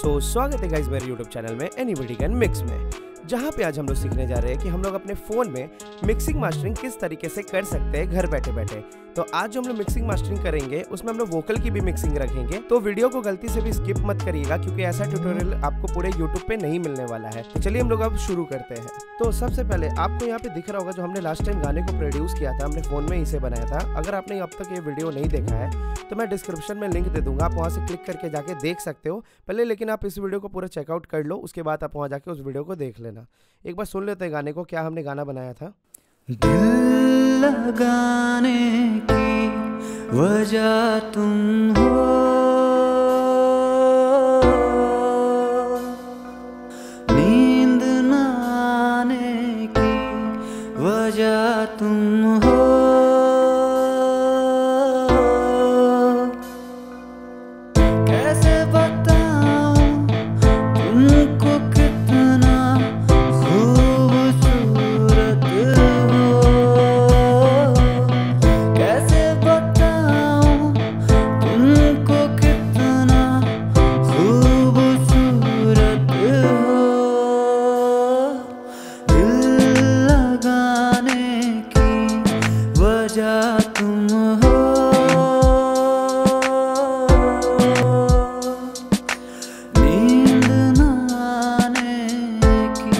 तो स्वागत है गाइस मेरे YouTube चैनल में एनीबॉडी कैन मिक्स में, जहाँ पे आज हम लोग सीखने जा रहे हैं कि हम लोग अपने फ़ोन में मिक्सिंग मास्टरिंग किस तरीके से कर सकते हैं घर बैठे बैठे। तो आज जो हम लोग मिक्सिंग मास्टरिंग करेंगे उसमें हम लोग वोकल की भी मिक्सिंग रखेंगे, तो वीडियो को गलती से भी स्किप मत करिएगा क्योंकि ऐसा ट्यूटोरियल आपको पूरे YouTube पे नहीं मिलने वाला है। तो चलिए हम लोग अब शुरू करते हैं। तो सबसे पहले आपको यहाँ पे दिख रहा होगा जो हमने लास्ट टाइम गाने को प्रोड्यूस किया था, हमने फ़ोन में इसे बनाया था। अगर आपने अब तक ये वीडियो नहीं देखा है तो मैं डिस्क्रिप्शन में लिंक दे दूंगा, आप वहाँ से क्लिक करके जाके देख सकते हो पहले, लेकिन आप इस वीडियो को पूरा चेकआउट कर लो, उसके बाद आप वहाँ जाके उस वीडियो को देख लेना। एक बार सुन लेते हैं गाने को, क्या हमने गाना बनाया था। दिल लगाने की वजह तुम हो, नींद न आने की वजह तुम हो, कैसे बताऊं तुमको कितना खूबसूरत हो, कैसे बताऊं तुमको कितना खूबसूरत हो, दिल लगाने की वजह तुम हो, नींद न आने की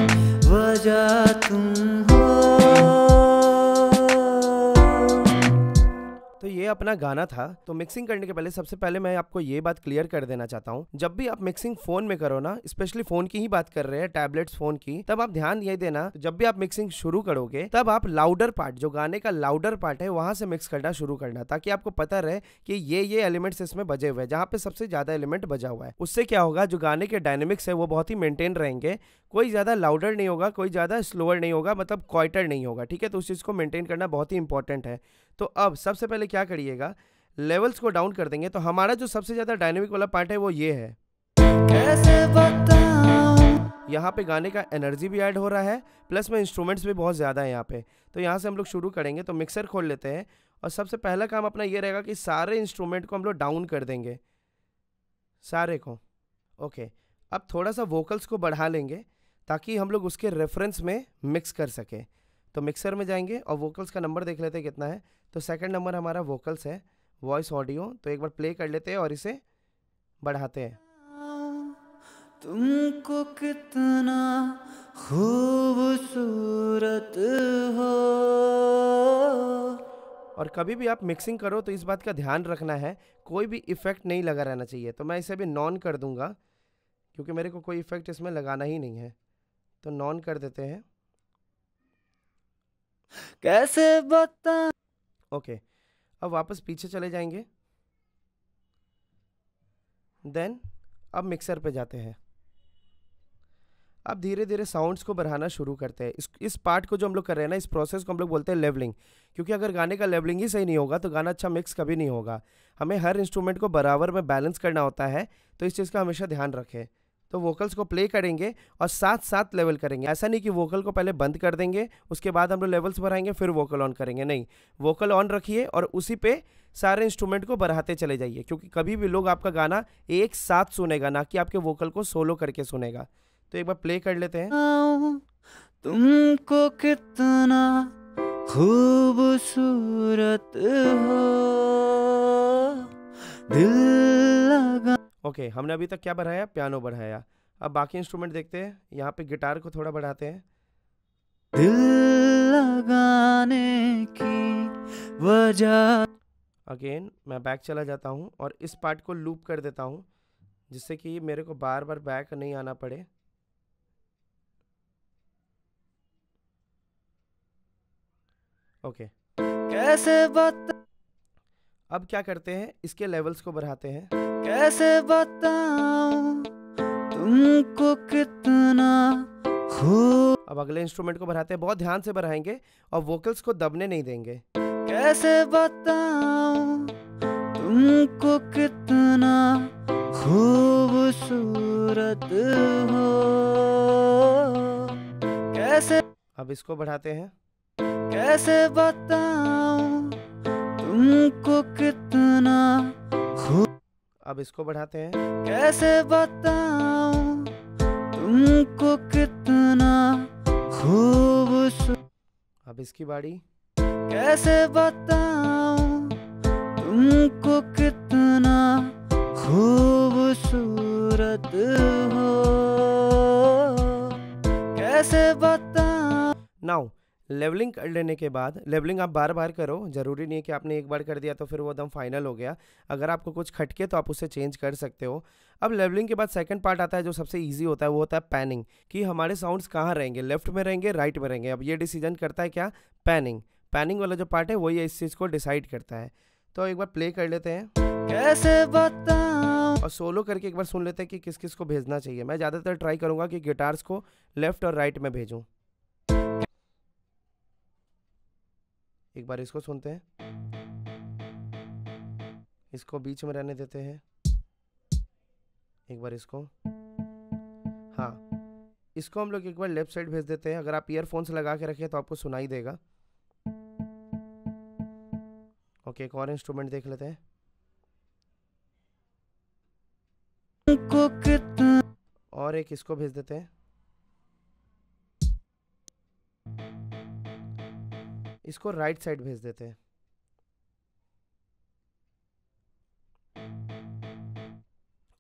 वजह तुम हो। तो ये अपना गाना था। तो मिक्सिंग करने के पहले सबसे पहले मैं आपको ये बात क्लियर कर देना चाहता हूँ, जब भी आप मिक्सिंग फोन में करो ना, स्पेशली फोन की ही बात कर रहे हैं, टैबलेट्स फोन की, तब आप ध्यान ये देना जब भी आप मिक्सिंग शुरू करोगे तब आप लाउडर पार्ट, जो गाने का लाउडर पार्ट है वहां से मिक्स करना शुरू करना, ताकि आपको पता रहे कि ये एलिमेंट्स इसमें बजे हुए हैं, जहाँ पे सबसे ज्यादा एलिमेंट बजा हुआ है। उससे क्या होगा, जो गाने के डायनेमिक्स है वो बहुत ही मेंटेन रहेंगे, कोई ज्यादा लाउडर नहीं होगा, कोई ज्यादा स्लोअर नहीं होगा, मतलब क्वाइटर नहीं होगा, ठीक है। तो उस चीज को मेंटेन करना बहुत ही इंपॉर्टेंट है। तो अब सबसे पहले क्या करिएगा, लेवल्स को डाउन कर देंगे। तो हमारा जो सबसे ज्यादा डायनेमिक वाला पार्ट है वो ये है, कैसे बताऊं यहाँ पे गाने का एनर्जी भी ऐड हो रहा है, प्लस में इंस्ट्रूमेंट्स भी बहुत ज़्यादा है यहाँ पे। तो यहाँ से हम लोग शुरू करेंगे। तो मिक्सर खोल लेते हैं और सबसे पहला काम अपना ये रहेगा कि सारे इंस्ट्रूमेंट को हम लोग डाउन कर देंगे, सारे को। ओके, अब थोड़ा सा वोकल्स को बढ़ा लेंगे ताकि हम लोग उसके रेफरेंस में मिक्स कर सके। तो मिक्सर में जाएंगे और वोकल्स का नंबर देख लेते हैं कितना है। तो सेकंड नंबर हमारा वोकल्स है, वॉइस ऑडियो। तो एक बार प्ले कर लेते हैं और इसे बढ़ाते हैं। तुमको कितना खूबसूरत हो। और कभी भी आप मिक्सिंग करो तो इस बात का ध्यान रखना है, कोई भी इफेक्ट नहीं लगा रहना चाहिए। तो मैं इसे भी नॉन कर दूंगा क्योंकि मेरे को कोई इफेक्ट इसमें लगाना ही नहीं है। तो नॉन कर देते हैं। कैसे बता ओके, अब वापस पीछे चले जाएंगे। देन अब मिक्सर पे जाते हैं। अब धीरे धीरे साउंड्स को बढ़ाना शुरू करते हैं। इस पार्ट को जो हम लोग कर रहे हैं ना, इस प्रोसेस को हम लोग बोलते हैं लेवलिंग, क्योंकि अगर गाने का लेवलिंग ही सही नहीं होगा तो गाना अच्छा मिक्स कभी नहीं होगा। हमें हर इंस्ट्रूमेंट को बराबर में बैलेंस करना होता है, तो इस चीज़ का हमेशा ध्यान रखें। तो वोकल्स को प्ले करेंगे और साथ साथ लेवल करेंगे। ऐसा नहीं कि वोकल को पहले बंद कर देंगे उसके बाद हम लोग लेवल्स बढ़ाएंगे फिर वोकल ऑन करेंगे, नहीं, वोकल ऑन रखिए और उसी पे सारे इंस्ट्रूमेंट को बढ़ाते चले जाइए, क्योंकि कभी भी लोग आपका गाना एक साथ सुनेगा, ना कि आपके वोकल को सोलो करके सुनेगा। तो एक बार प्ले कर लेते हैं। तुमको कितना खूबसूरत हो, दिल लगा। ओके, हमने अभी तक क्या बढ़ाया, पियानो बढ़ाया। अब बाकी इंस्ट्रूमेंट देखते हैं। यहाँ पे गिटार को थोड़ा बढ़ाते हैं। दिल लगाने की वजह। अगेन मैं बैक चला जाता हूँ और इस पार्ट को लूप कर देता हूँ, जिससे कि मेरे को बार बार बैक नहीं आना पड़े। ओके, कैसे बता अब क्या करते हैं, इसके लेवल्स को बढ़ाते हैं। कैसे बताऊं तुमको कितना खूब। अब अगले इंस्ट्रूमेंट को बढ़ाते हैं, बहुत ध्यान से बढ़ाएंगे और वोकल्स को दबने नहीं देंगे। कैसे बताऊं तुमको कितना खूबसूरत हो, कैसे। अब इसको बढ़ाते हैं। कैसे बताऊं तुमको कितना अब इसको बढ़ाते हैं। कैसे बताऊं इसकी बारी। कैसे बताऊं तुमको कितना खूबसूरत हो, कैसे बताऊं। नाउ लेवलिंग कर लेने के बाद, लेवलिंग आप बार बार करो, जरूरी नहीं है कि आपने एक बार कर दिया तो फिर वो एकदम फाइनल हो गया। अगर आपको कुछ खटके तो आप उसे चेंज कर सकते हो। अब लेवलिंग के बाद सेकंड पार्ट आता है जो सबसे इजी होता है, वो होता है पैनिंग, कि हमारे साउंड्स कहाँ रहेंगे, लेफ्ट में रहेंगे राइट में रहेंगे। अब ये डिसीजन करता है क्या, पैनिंग। पैनिंग वाला जो पार्ट है वही इस चीज़ को डिसाइड करता है। तो एक बार प्ले कर लेते हैं कैसे बताऊं, और सोलो करके एक बार सुन लेते हैं कि किस किस को भेजना चाहिए। मैं ज़्यादातर ट्राई करूँगा कि गिटार्स को लेफ्ट और राइट में भेजूँ। एक बार इसको सुनते हैं, इसको बीच में रहने देते हैं। एक बार इसको, हाँ इसको हम लोग एक बार लेफ्ट साइड भेज देते हैं। अगर आप ईयरफोन्स लगा के रखें तो आपको सुनाई देगा। ओके, एक और इंस्ट्रूमेंट देख लेते हैं। तुमको कितना, और एक इसको भेज देते हैं। इसको राइट साइड भेज देते हैं।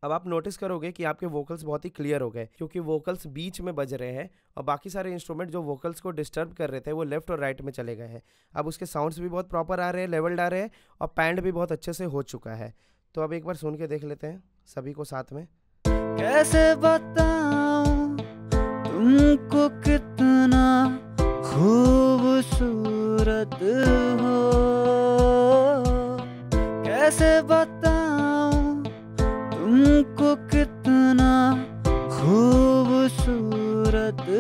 अब आप नोटिस करोगे कि आपके वोकल्स बहुत ही क्लियर हो गए, क्योंकि वोकल्स बीच में बज रहे हैं और बाकी सारे इंस्ट्रूमेंट जो वोकल्स को डिस्टर्ब कर रहे थे वो लेफ्ट और राइट में चले गए हैं। अब उसके साउंड्स भी बहुत प्रॉपर आ रहे हैं, लेवल्ड आ रहे हैं और पैंड भी बहुत अच्छे से हो चुका है। तो अब एक बार सुन के देख लेते हैं सभी को साथ में। कैसे बताऊं तुमको कितना खूबसूरत हो, कैसे बताऊं तुमको कितना खूबसूरत हो,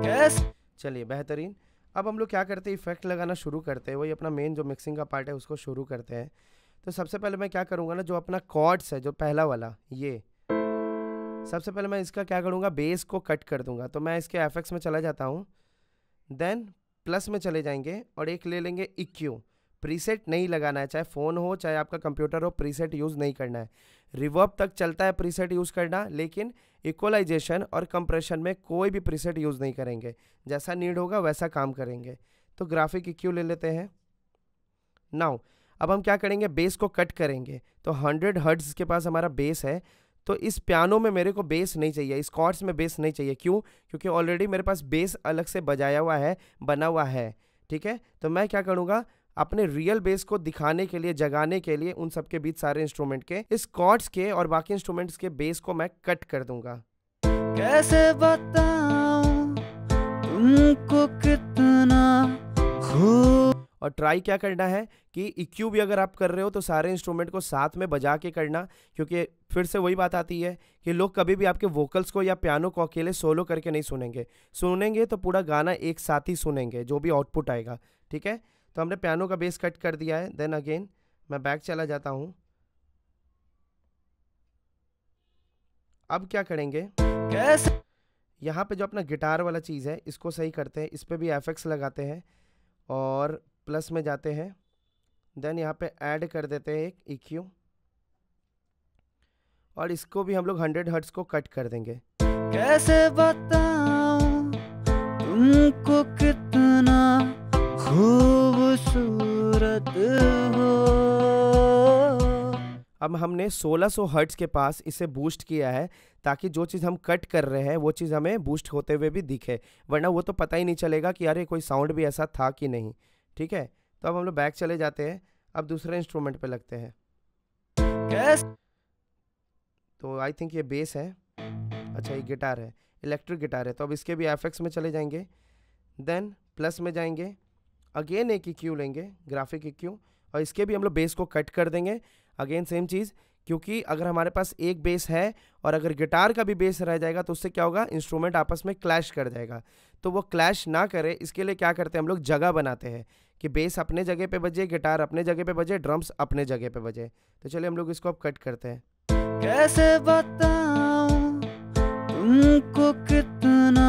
कैसे। चलिए बेहतरीन। अब हम लोग क्या करते हैं, इफेक्ट लगाना शुरू करते हैं। वही अपना मेन जो मिक्सिंग का पार्ट है उसको शुरू करते हैं। तो सबसे पहले मैं क्या करूँगा ना, जो अपना कॉर्ड्स है जो पहला वाला, ये सबसे पहले मैं इसका क्या करूँगा, बेस को कट कर दूंगा। तो मैं इसके एफएक्स में चला जाता हूँ, देन प्लस में चले जाएंगे और एक ले लेंगे EQ। प्रीसेट नहीं लगाना है, चाहे फ़ोन हो चाहे आपका कंप्यूटर हो, प्रीसेट यूज़ नहीं करना है। रिवर्ब तक चलता है प्रीसेट यूज़ करना, लेकिन इक्वलाइजेशन और कंप्रेशन में कोई भी प्रीसेट यूज़ नहीं करेंगे। जैसा नीड होगा वैसा काम करेंगे। तो ग्राफिक EQ ले लेते हैं। नाउ अब हम क्या करेंगे, बेस को कट करेंगे। तो 100 हर्ट्ज के पास हमारा बेस है, तो इस पियानो में मेरे को बेस नहीं चाहिए, इस कॉर्ड्स में बेस नहीं चाहिए। क्यों? क्योंकि ऑलरेडी मेरे पास बेस अलग से बजाया हुआ है, बना हुआ है। ठीक है, तो मैं क्या करूँगा, अपने रियल बेस को दिखाने के लिए, जगाने के लिए उन सब के बीच सारे इंस्ट्रूमेंट के, इस कॉर्ड्स के और बाकी इंस्ट्रूमेंट्स के बेस को मैं कट कर दूंगा। कैसे बताऊं तुमको कितना खूब। और ट्राई क्या करना है कि EQ भी अगर आप कर रहे हो तो सारे इंस्ट्रूमेंट को साथ में बजा के करना, क्योंकि फिर से वही बात आती है कि लोग कभी भी आपके वोकल्स को या पियानो को अकेले सोलो करके नहीं सुनेंगे तो पूरा गाना एक साथ ही सुनेंगे, जो भी आउटपुट आएगा। ठीक है, तो हमने पियानो का बेस कट कर दिया है। देन अगेन मैं बैक चला जाता हूँ। अब क्या करेंगे, कैसे यहाँ पे जो अपना गिटार वाला चीज़ है इसको सही करते हैं, इस पर भी एफएक्स लगाते हैं और प्लस में जाते हैं। देन यहाँ पे ऐड कर देते हैं एक EQ और इसको भी हम लोग 100 हर्ट्ज को कट कर देंगे। कैसे बताऊं तुमको कितना खूबसूरत हो। अब हमने 1600 हर्ट्ज के पास इसे बूस्ट किया है, ताकि जो चीज़ हम कट कर रहे हैं वो चीज़ हमें बूस्ट होते हुए भी दिखे, वरना वो तो पता ही नहीं चलेगा कि यार ये कोई साउंड भी ऐसा था कि नहीं। ठीक है, तो अब हम लोग बैक चले जाते हैं। अब दूसरे इंस्ट्रूमेंट पे लगते हैं। कैसे तो आई थिंक ये बेस है, अच्छा ये गिटार है, इलेक्ट्रिक गिटार है। तो अब इसके भी एफएक्स में चले जाएंगे, देन प्लस में जाएंगे, अगेन एक EQ लेंगे, ग्राफिक EQ, और इसके भी हम लोग बेस को कट कर देंगे। अगेन सेम चीज़, क्योंकि अगर हमारे पास एक बेस है और अगर गिटार का भी बेस रह जाएगा तो उससे क्या होगा, इंस्ट्रूमेंट आपस में क्लैश कर जाएगा। तो वो क्लैश ना करे इसके लिए क्या करते हैं हम लोग, जगह बनाते हैं कि बेस अपने जगह पे बजे, गिटार अपने जगह पे बजे, ड्रम्स अपने जगह पे बजे। तो चलिए हम लोग इसको अब कट करते हैं। कैसे बताऊं तुमको कितना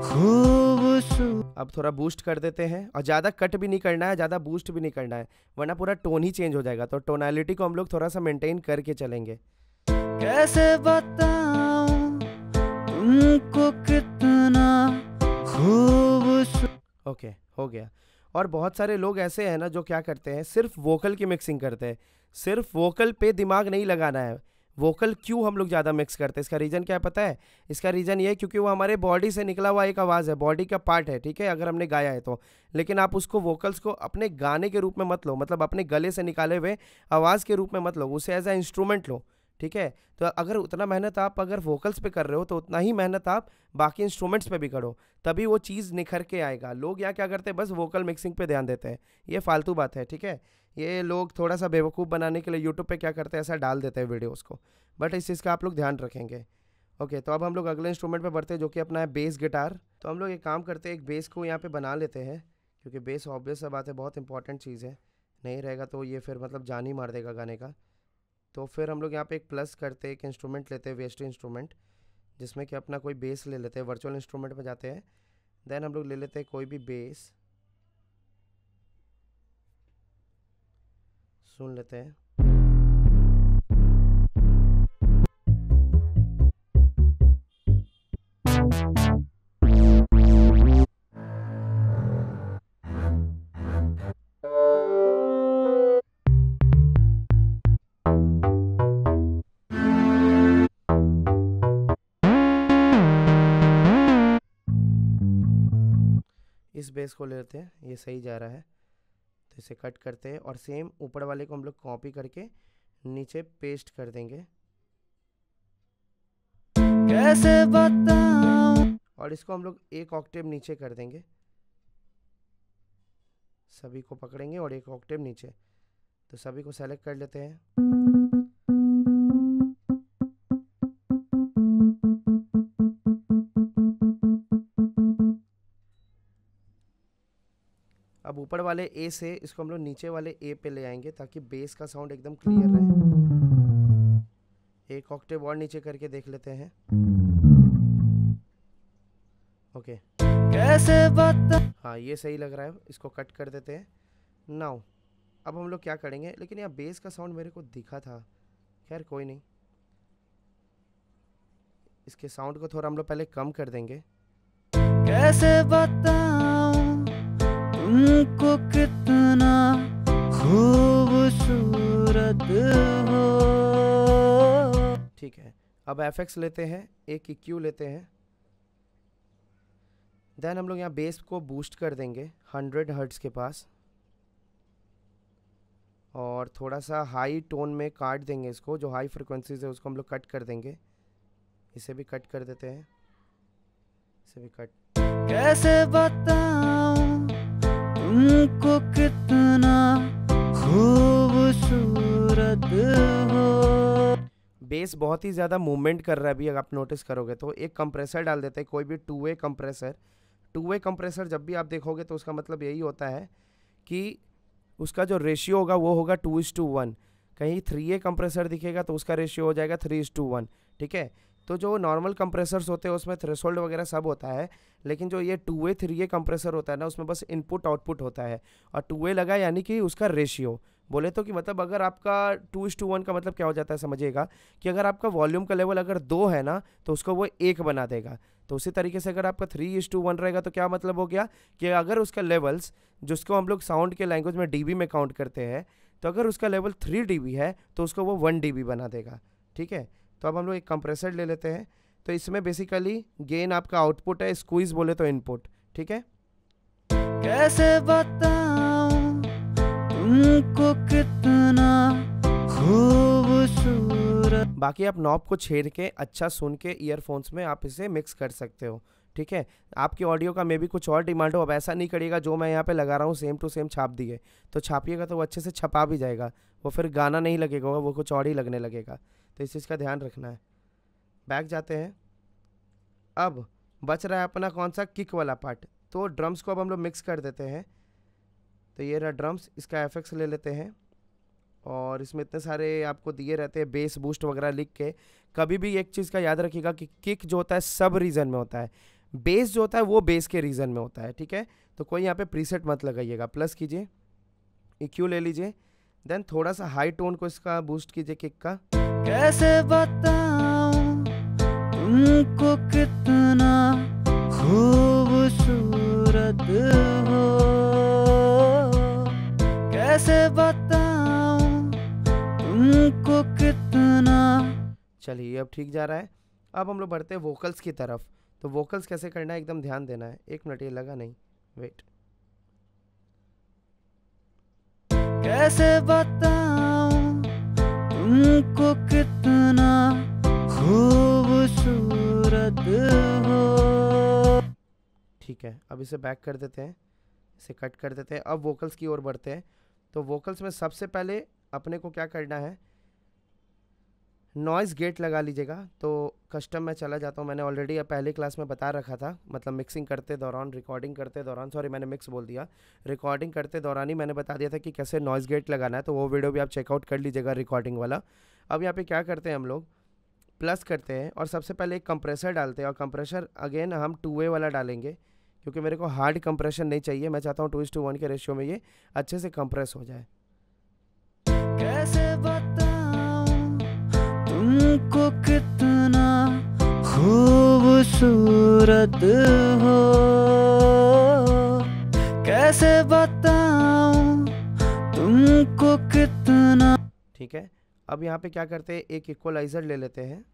खूबसूरत। अब थोड़ा बूस्ट कर देते हैं, और ज़्यादा कट भी नहीं करना है, ज़्यादा बूस्ट भी नहीं करना है, वरना पूरा टोन ही चेंज हो जाएगा। तो टोनालिटी को हम लोग थोड़ा सा मेंटेन करके चलेंगे। कैसे बताऊं तुमको कितना खूबसूरत। ओके, हो गया। और बहुत सारे लोग ऐसे हैं ना जो क्या करते हैं, सिर्फ वोकल की मिक्सिंग करते हैं। सिर्फ वोकल पे दिमाग नहीं लगाना है। वोकल क्यों हम लोग ज़्यादा मिक्स करते हैं, इसका रीज़न क्या है पता है? इसका रीज़न ये है क्योंकि वो हमारे बॉडी से निकला हुआ एक आवाज़ है, बॉडी का पार्ट है, ठीक है, अगर हमने गाया है तो। लेकिन आप उसको वोकल्स को अपने गाने के रूप में मत लो, मतलब अपने गले से निकाले हुए आवाज़ के रूप में मत लो, उसे एज अ इंस्ट्रूमेंट लो, ठीक है। तो अगर उतना मेहनत आप अगर वोकल्स पे कर रहे हो तो उतना ही मेहनत आप बाकी इंस्ट्रूमेंट्स पे भी करो, तभी वो चीज़ निखर के आएगा। लोग यहाँ क्या करते हैं, बस वोकल मिक्सिंग पे ध्यान देते हैं, ये फालतू बात है, ठीक है। ये लोग थोड़ा सा बेवकूफ़ बनाने के लिए यूट्यूब पे क्या करते हैं, ऐसा डाल देते हैं वीडियोज़ को, बट इस चीज़ का आप लोग ध्यान रखेंगे। ओके, तो अब हम लोग अगले इंस्ट्रूमेंट पे बढ़ते हैं जो कि अपना है बेस गिटार। तो हम लोग एक काम करते हैं, एक बेस को यहाँ पे बना लेते हैं, क्योंकि बेस ऑब्वियस सा बात है बहुत इंपॉर्टेंट चीज़ है, नहीं रहेगा तो ये फिर मतलब जान ही मार देगा गाने का। तो फिर हम लोग यहाँ पे एक प्लस करते हैं, एक इंस्ट्रूमेंट लेते हैं, वेस्ट इंस्ट्रूमेंट, जिसमें कि अपना कोई बेस ले लेते हैं, वर्चुअल इंस्ट्रूमेंट में जाते हैं, देन हम लोग ले लेते हैं कोई भी बेस, सुन लेते हैं। इस बेस को ले लेते हैं, ये सही जा रहा है, तो इसे कट करते हैं और सेम ऊपर वाले को हम लोग कॉपी करके नीचे पेस्ट कर देंगे। कैसे बताऊं। और इसको हम लोग एक ऑक्टेव नीचे कर देंगे, सभी को पकड़ेंगे और एक ऑक्टेव नीचे, तो सभी को सेलेक्ट कर लेते हैं। अब ऊपर वाले ए से इसको हम लोग नीचे वाले ए पे ले आएंगे ताकि बेस का साउंड एकदम क्लियर रहे। एक ऑक्टेव और नीचे करके देख लेते हैं। ओके, कैसे बता। हाँ ये सही लग रहा है, इसको कट कर देते हैं। नाउ अब हम लोग क्या करेंगे, लेकिन यहाँ बेस का साउंड मेरे को दिखा था, खैर कोई नहीं, इसके साउंड को थोड़ा हम लोग पहले कम कर देंगे। कैसे बताऊं तुमको कितना खूबसूरत हो। ठीक है, अब एफएक्स लेते हैं, एक EQ लेते हैं, देन हम लोग यहाँ बेस को बूस्ट कर देंगे 100 हर्ट्ज के पास, और थोड़ा सा हाई टोन में काट देंगे इसको, जो हाई फ्रिक्वेंसीज है उसको हम लोग कट कर देंगे। इसे भी कट कर देते हैं, इसे भी कट। कैसे बताऊं तुमको कितना खूबसूरत हो। बेस बहुत ही ज़्यादा मूवमेंट कर रहा है अभी, अगर आप नोटिस करोगे तो। एक कंप्रेसर डाल देते हैं, कोई भी two way compressor. Two way compressor जब भी आप देखोगे तो उसका मतलब यही होता है कि उसका जो रेशियो होगा वो होगा 2:1। कहीं 3A कंप्रेसर दिखेगा तो उसका रेशियो हो जाएगा 3:1, ठीक है। तो जो नॉर्मल कंप्रेसर्स होते हैं उसमें थ्रेशोल्ड वगैरह सब होता है, लेकिन जो ये 2A 3A कंप्रेसर होता है ना, उसमें बस इनपुट आउटपुट होता है, और 2A लगा यानी कि उसका रेशियो बोले तो कि मतलब अगर आपका 2:1 का मतलब क्या हो जाता है समझिएगा, कि अगर आपका वॉल्यूम का लेवल अगर 2 है ना तो उसको वो 1 बना देगा। तो उसी तरीके से अगर आपका 3:1 रहेगा तो क्या मतलब हो गया कि अगर उसका लेवल्स, जिसको हम लोग साउंड के लैंग्वेज में dB में काउंट करते हैं, तो अगर उसका लेवल 3 dB है तो उसको वो 1 dB बना देगा, ठीक है। तो अब हम लोग एक कंप्रेसर ले लेते हैं, तो इसमें बेसिकली गेन आपका आउटपुट है, स्क्वीज बोले तो इनपुट, ठीक है। कैसे बताऊं तुमको कितना खूबसूरत। बाकी आप नॉब को छेड़ के अच्छा सुन के ईयरफोन्स में आप इसे मिक्स कर सकते हो, ठीक है। आपकी ऑडियो का मे भी कुछ और डिमांड हो, अब ऐसा नहीं करिएगा जो मैं यहाँ पे लगा रहा हूँ सेम टू सेम छाप दिए, तो छापिएगा तो वो अच्छे से छपा भी जाएगा, वो फिर गाना नहीं लगेगा, वो कुछ और ही लगने लगेगा, तो इस चीज़ का ध्यान रखना है। बैक जाते हैं, अब बच रहा है अपना कौन सा, किक वाला पार्ट। तो ड्रम्स को अब हम लोग मिक्स कर देते हैं। तो ये रहा ड्रम्स, इसका एफएक्स ले लेते हैं, और इसमें इतने सारे आपको दिए रहते हैं बेस बूस्ट वगैरह लिख के। कभी भी एक चीज़ का याद रखिएगा कि किक जो होता है सब रीजन में होता है, बेस जो होता है वो बेस के रीजन में होता है, ठीक है। तो कोई यहाँ पे प्रीसेट मत लगाइएगा, प्लस कीजिए, EQ ले लीजिए, देन थोड़ा सा हाई टोन को इसका बूस्ट कीजिए किक का। कैसे बताऊं तुमको कितना खूबसूरत हो, कैसे बताऊं तुमको कितना। चलिए अब ठीक जा रहा है। अब हम लोग बढ़ते हैं वोकल्स की तरफ। तो वोकल्स कैसे करना है एकदम ध्यान देना है। एक मिनट, ये लगा नहीं, वेट। कैसे बताऊं तुमको कितना खूबसूरत हो। ठीक है, अब इसे बैक कर देते हैं, इसे कट कर देते हैं। अब वोकल्स की ओर बढ़ते हैं। तो वोकल्स में सबसे पहले अपने को क्या करना है, नॉइज़ गेट लगा लीजिएगा। तो कस्टम में चला जाता हूँ। मैंने ऑलरेडी पहली क्लास में बता रखा था, मतलब मिक्सिंग करते दौरान, रिकॉर्डिंग करते दौरान, सॉरी मैंने मिक्स बोल दिया, रिकॉर्डिंग करते दौरान ही मैंने बता दिया था कि कैसे नॉइज़ गेट लगाना है। तो वो वीडियो भी आप चेकआउट कर लीजिएगा, रिकॉर्डिंग वाला। अब यहाँ पे क्या करते हैं, हम लोग प्लस करते हैं और सबसे पहले एक कंप्रेसर डालते हैं। और कंप्रेसर अगेन हम 2 वे वाला डालेंगे, क्योंकि मेरे को हार्ड कंप्रेशन नहीं चाहिए। मैं चाहता हूँ 2:1 के रेशियो में ये अच्छे से कंप्रेस हो जाए। कैसे बताऊं तुमको कितना खूबसूरत हो, कैसे बताऊं तुमको कितना। ठीक है, अब यहाँ पे क्या करते हैं, एक इक्वलाइज़र ले लेते हैं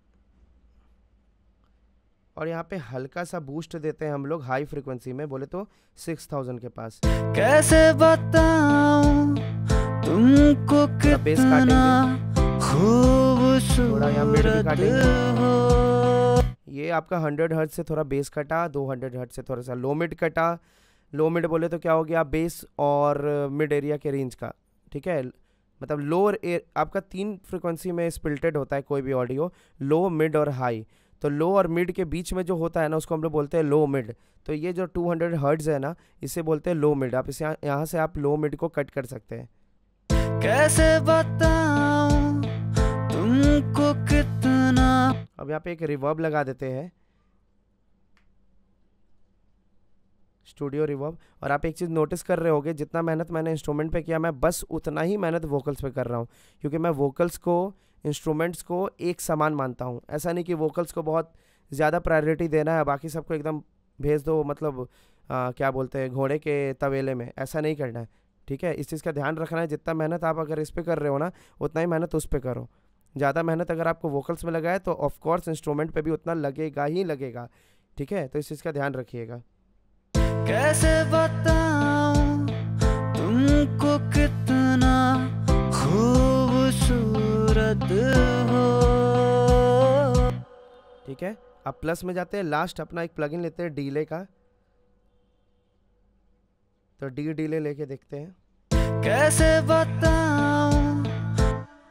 और यहाँ पे हल्का सा बूस्ट देते हैं हम लोग हाई फ्रीक्वेंसी में, बोले तो 6000 के पास। कैसे बताऊं तुमको थोड़ा बेस कितना थोड़ा यहाँ मिड भी खूबसूरत काटेंगे। हो। ये आपका 100 हर्ट्ज से थोड़ा बेस कटा, 200 हर्ट्ज से थोड़ा सा लो मिड कटा। लो मिड बोले तो क्या हो गया, बेस और मिड एरिया के रेंज का। ठीक है, मतलब लोअर आपका 3 फ्रिक्वेंसी में स्प्लिटेड होता है कोई भी ऑडियो, लो मिड और हाई। तो लो और मिड के बीच में जो होता है ना, उसको हम लोग बोलते हैं लो मिड। तो ये जो 200 हर्ट्ज है ना, इसे बोलते हैं लो मिड। आप इसे यहाँ से आप लो मिड को कट कर सकते हैं। कैसे बताऊं तुमको कितना। अब यहाँ पे एक रिवर्ब लगा देते हैं, स्टूडियो रिवर्ब। और आप एक चीज़ नोटिस कर रहे होगे, जितना मेहनत मैंने इंस्ट्रूमेंट पे किया, मैं बस उतना ही मेहनत वोकल्स पे कर रहा हूँ, क्योंकि मैं वोकल्स को, इंस्ट्रूमेंट्स को एक समान मानता हूँ। ऐसा नहीं कि वोकल्स को बहुत ज़्यादा प्रायोरिटी देना है, बाकी सबको एकदम भेज दो, मतलब क्या बोलते हैं, घोड़े के तवेले में। ऐसा नहीं करना है, ठीक है। इस चीज़ का ध्यान रखना है, जितना मेहनत आप अगर इस पर कर रहे हो ना, उतना ही मेहनत उस पर करो। ज़्यादा मेहनत अगर आपको वोकल्स में लगा है तो ऑफकोर्स इंस्ट्रूमेंट पे भी उतना लगेगा ही लगेगा, ठीक है। तो इस चीज़ का ध्यान रखिएगा। कैसे बताऊं तुमको कितना खूबसूरत हो। ठीक है, अब प्लस में जाते हैं। लास्ट अपना एक प्लगइन लेते हैं डीले का। तो डीले लेके देखते हैं। कैसे बताऊं।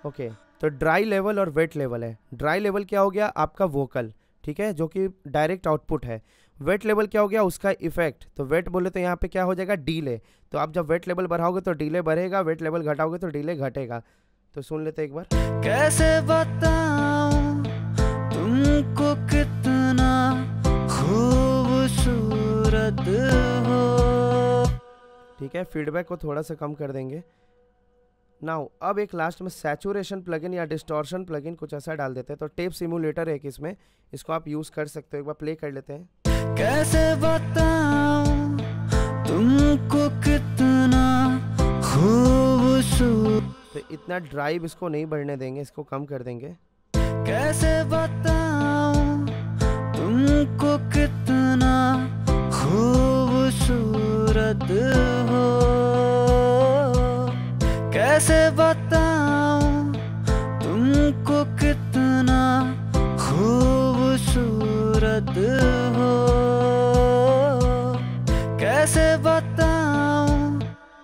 ओके, तो ड्राई लेवल और वेट लेवल है। ड्राई लेवल क्या हो गया, आपका वोकल, ठीक है, जो कि डायरेक्ट आउटपुट है। वेट लेवल क्या हो गया, उसका इफेक्ट। तो वेट बोले तो यहाँ पे क्या हो जाएगा, डीले। तो आप जब वेट लेवल बढ़ाओगे तो डीले बढ़ेगा, वेट लेवल घटाओगे तो डीले घटेगा। तो सुन लेते एक बार। कैसे बताऊं तुमको कितना खूबसूरत हो। ठीक है, फीडबैक को थोड़ा सा कम कर देंगे। नाउ अब एक लास्ट में सैचुरेशन प्लगइन या डिस्टॉर्शन प्लगइन कुछ ऐसा डाल देते हैं। तो टेप सिमुलेटर है इसमें, इसको आप यूज़ कर सकते हो। एक बार प्ले कर लेते हैं। कैसे बताऊं तुमको कितना खूबसूरत। तो इतना ड्राइव इसको नहीं बढ़ने देंगे, इसको कम कर देंगे। कैसे बताऊं तुमको कितना खूबसूरत हो। कैसे बताऊं तुमको कितना खूबसूरत हो। कैसे बताऊं।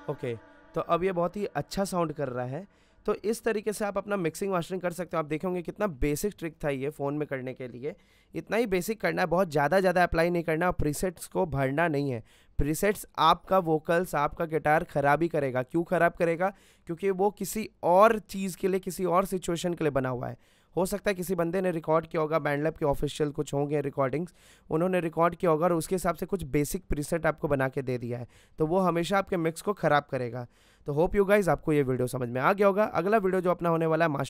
ओके, तो अब ये बहुत ही अच्छा साउंड कर रहा है। तो इस तरीके से आप अपना मिक्सिंग मास्टरिंग कर सकते हो। आप देखेंगे कितना बेसिक ट्रिक था ये फ़ोन में करने के लिए। इतना ही बेसिक करना है, बहुत ज़्यादा अप्लाई नहीं करना, प्रीसेट्स को भरना नहीं है। प्रीसेट्स आपका वोकल्स, आपका गिटार ख़राब ही करेगा। क्यों ख़राब करेगा, क्योंकि वो किसी और चीज़ के लिए, किसी और सिचुएशन के लिए बना हुआ है। हो सकता है किसी बंदे ने रिकॉर्ड किया होगा, बैंडलैब के ऑफिशियल कुछ होंगे रिकॉर्डिंग्स, उन्होंने रिकॉर्ड किया होगा और उसके हिसाब से कुछ बेसिक प्रीसेट आपको बना के दे दिया है। तो वो हमेशा आपके मिक्स को ख़राब करेगा। तो होप यू गाइज आपको ये वीडियो समझ में आ गया होगा। अगला वीडियो जो अपना होने वाला है